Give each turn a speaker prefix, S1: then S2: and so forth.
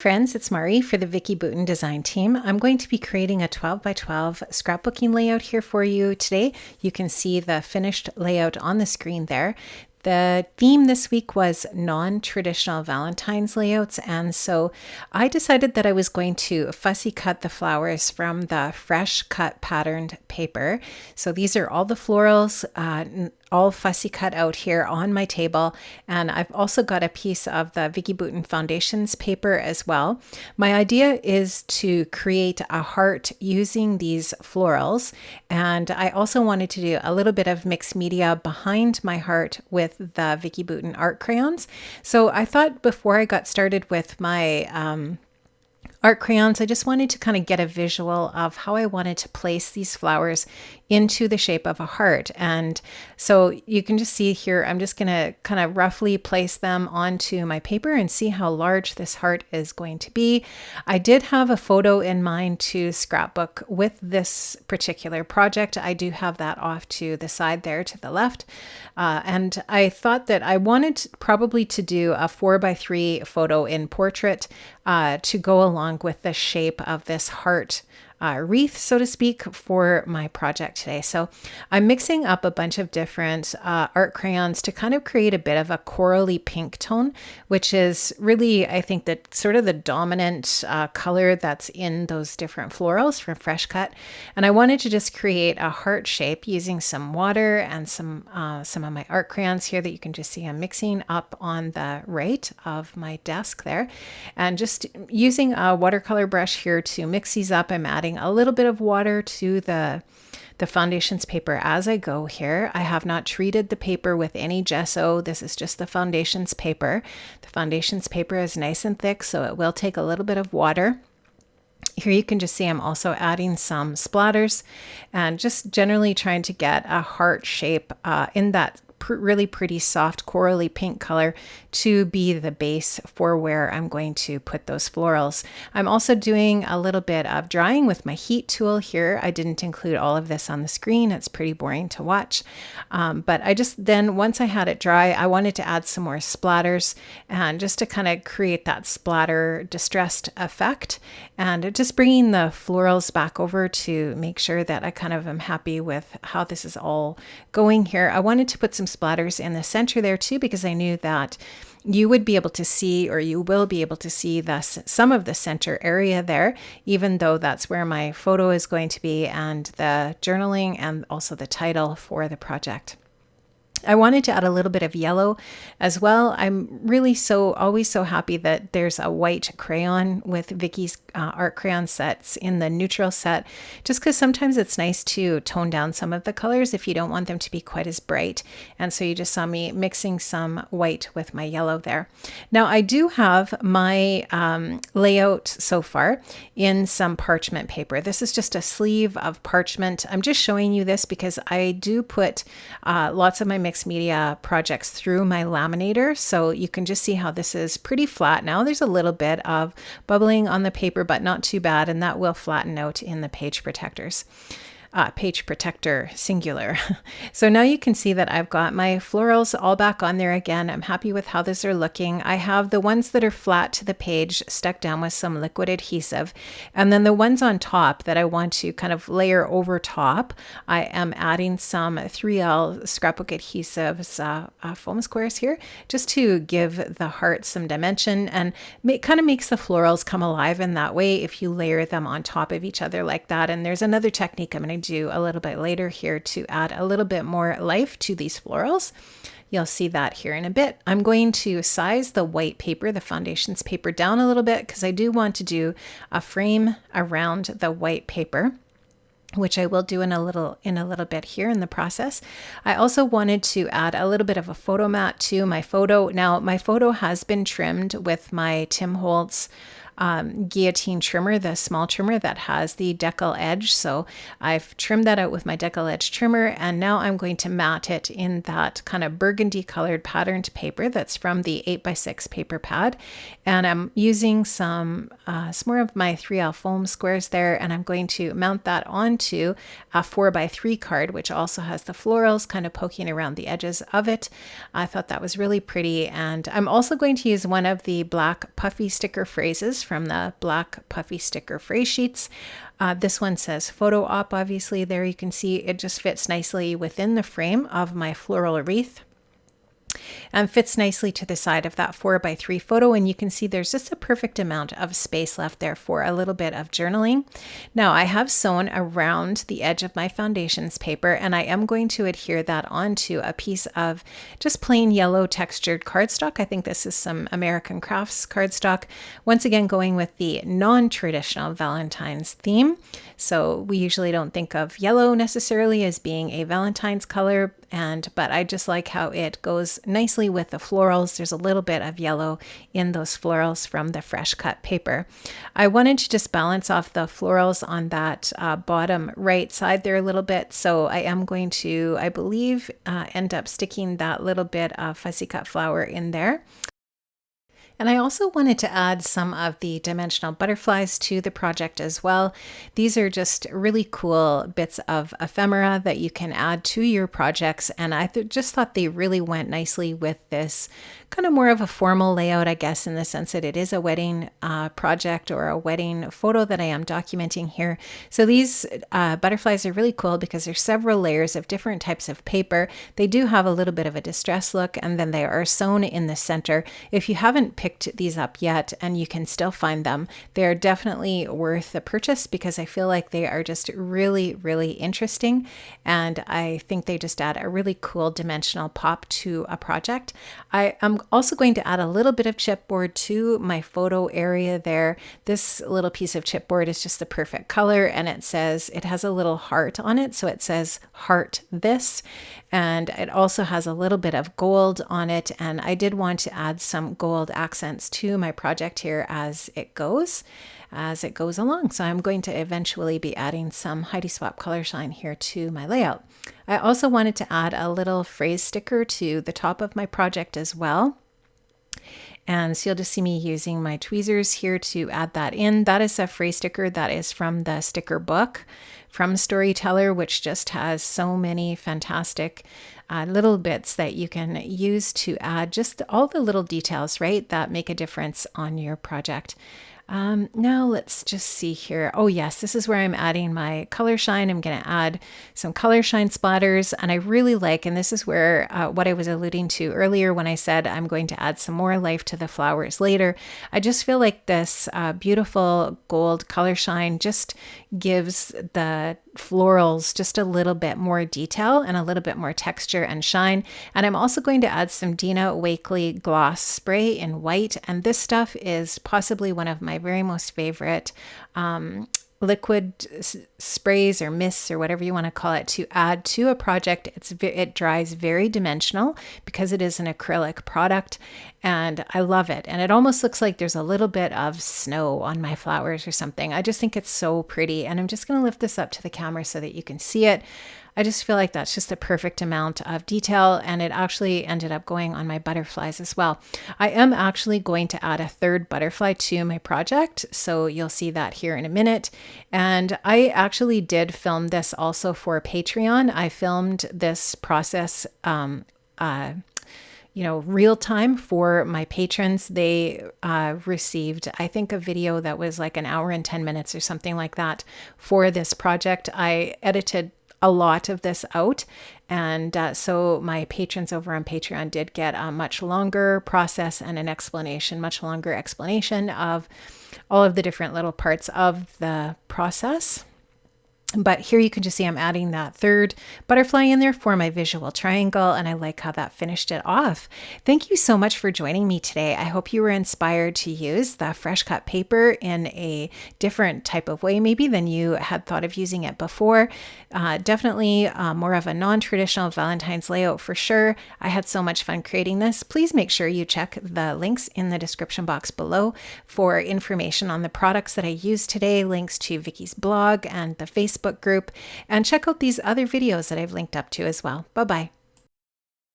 S1: Friends, it's Mari for the Vicki Boutin design team. I'm going to be creating a 12 by 12 scrapbooking layout here for you today. You can see the finished layout on the screen there. The theme this week was non-traditional Valentine's layouts, and so I decided that I was going to fussy cut the flowers from the fresh cut patterned paper. So these are all the florals, all fussy cut out here on my table, and I've also got a piece of the Vicki Boutin Foundations paper as well. My idea is to create a heart using these florals, and I also wanted to do a little bit of mixed media behind my heart with the Vicki Boutin art crayons. So I thought before I got started with my art crayons, I just wanted to kind of get a visual of how I wanted to place these flowers into the shape of a heart. And so you can just see here, I'm just going to kind of roughly place them onto my paper and see how large this heart is going to be. I did have a photo in mind to scrapbook with this particular project. I do have that off to the side there to the left. And I thought that I wanted probably to do a 4x3 photo in portrait to go along with the shape of this heart wreath, so to speak, for my project today. So I'm mixing up a bunch of different art crayons to kind of create a bit of a corally pink tone, which is really, I think, that sort of the dominant color that's in those different florals from Fresh Cut. And I wanted to just create a heart shape using some water and some of my art crayons here that you can just see I'm mixing up on the right of my desk there. And just using a watercolor brush here to mix these up, I'm adding a little bit of water to the foundations paper as I go here. I have not treated the paper with any gesso. This is just the foundations paper. The foundations paper is nice and thick, so it will take a little bit of water. Here you can just see I'm also adding some splatters and just generally trying to get a heart shape in that really pretty soft corally pink color to be the base for where I'm going to put those florals. I'm also doing a little bit of drying with my heat tool here. I didn't include all of this on the screen. It's pretty boring to watch. But I just then, once I had it dry, I wanted to add some more splatters and just to kind of create that splatter distressed effect and just bringing the florals back over to make sure that I kind of am happy with how this is all going here. I wanted to put some splatters in the center there too, because I knew that you would be able to see, or you will be able to see some of the center area there, even though that's where my photo is going to be and the journaling and also the title for the project. I wanted to add a little bit of yellow as well. I'm really always so happy that there's a white crayon with Vicki's art crayon sets in the neutral set, just because sometimes it's nice to tone down some of the colors if you don't want them to be quite as bright. And so you just saw me mixing some white with my yellow there. Now I do have my layout so far in some parchment paper. This is just a sleeve of parchment. I'm just showing you this because I do put lots of my mixed media projects through my laminator, so you can just see how this is pretty flat now. There's a little bit of bubbling on the paper, but not too bad, and that will flatten out in the page protectors. Page protector singular. So now you can see that I've got my florals all back on there again. I'm happy with how these are looking. I have the ones that are flat to the page stuck down with some liquid adhesive, and then the ones on top that I want to kind of layer over top, I am adding some 3L scrapbook adhesives foam squares here, just to give the heart some dimension, and kind of makes the florals come alive in that way if you layer them on top of each other like that. And there's another technique I'm going to do a little bit later here to add a little bit more life to these florals. You'll see that here in a bit. I'm going to size the white paper, the foundations paper, down a little bit because I do want to do a frame around the white paper, which I will do in a little bit here in the process. I also wanted to add a little bit of a photo mat to my photo. Now my photo has been trimmed with my Tim Holtz guillotine trimmer, the small trimmer that has the decal edge. So I've trimmed that out with my decal edge trimmer, and now I'm going to mat it in that kind of burgundy colored patterned paper that's from the 8x6 paper pad. And I'm using some more of my 3L foam squares there, and I'm going to mount that onto a 4x3 card, which also has the florals kind of poking around the edges of it. I thought that was really pretty. And I'm also going to use one of the black puffy sticker phrases from the black puffy sticker phrase sheets. This one says photo op, obviously. There you can see it just fits nicely within the frame of my floral wreath and fits nicely to the side of that 4x3 photo. And you can see there's just a perfect amount of space left there for a little bit of journaling. Now I have sewn around the edge of my foundations paper, and I am going to adhere that onto a piece of just plain yellow textured cardstock. I think this is some American Crafts cardstock. Once again, going with the non-traditional Valentine's theme. So we usually don't think of yellow necessarily as being a Valentine's color, but I just like how it goes nicely with the florals. There's a little bit of yellow in those florals from the fresh cut paper. I wanted to just balance off the florals on that bottom right side there a little bit. So I am going to, I believe, end up sticking that little bit of fussy cut flower in there. And I also wanted to add some of the dimensional butterflies to the project as well. These are just really cool bits of ephemera that you can add to your projects. And I just thought they really went nicely with this kind of more of a formal layout, I guess, in the sense that it is a wedding project or a wedding photo that I am documenting here. So these butterflies are really cool because there's several layers of different types of paper. They do have a little bit of a distress look, and then they are sewn in the center. If you haven't picked these up yet and you can still find them, they're definitely worth the purchase because I feel like they are just really, really interesting. And I think they just add a really cool dimensional pop to a project. I am also going to add a little bit of chipboard to my photo area there. This little piece of chipboard is just the perfect color, and it has a little heart on it. So it says heart this, and it also has a little bit of gold on it. And I did want to add some gold accents to my project here as it goes along. So I'm going to eventually be adding some Heidi Swap color shine here to my layout. I also wanted to add a little phrase sticker to the top of my project as well. And so you'll just see me using my tweezers here to add that in. That is a phrase sticker that is from the sticker book from Storyteller, which just has so many fantastic little bits that you can use to add just all the little details, right, that make a difference on your project. Now let's just see here. Oh yes, this is where I'm adding my color shine. I'm going to add some color shine splatters, and I really like, and this is where what I was alluding to earlier when I said I'm going to add some more life to the flowers later. I just feel like this beautiful gold color shine just gives the florals just a little bit more detail and a little bit more texture and shine. And I'm also going to add some Dina Wakley gloss spray in white, and this stuff is possibly one of my very most favorite liquid sprays or mists or whatever you want to call it to add to a project. It dries very dimensional because it is an acrylic product, and I love it. And it almost looks like there's a little bit of snow on my flowers or something. I just think it's so pretty, and I'm just going to lift this up to the camera so that you can see it. I just feel like that's just the perfect amount of detail, and it actually ended up going on my butterflies as well. I am actually going to add a third butterfly to my project, so you'll see that here in a minute. And I actually did film this also for Patreon. I filmed this process real time for my patrons. They received, I think, a video that was like an hour and 10 minutes or something like that for this project. I edited a lot of this out, and so my patrons over on Patreon did get a much longer process and an explanation, much longer explanation of all of the different little parts of the process. But here you can just see I'm adding that third butterfly in there for my visual triangle, and I like how that finished it off. Thank you so much for joining me today. I hope you were inspired to use the fresh cut paper in a different type of way maybe than you had thought of using it before. Definitely more of a non-traditional Valentine's layout for sure. I had so much fun creating this. Please make sure you check the links in the description box below for information on the products that I used today, links to Vicki's blog and the Facebook group, and check out these other videos that I've linked up to as well. Bye-bye.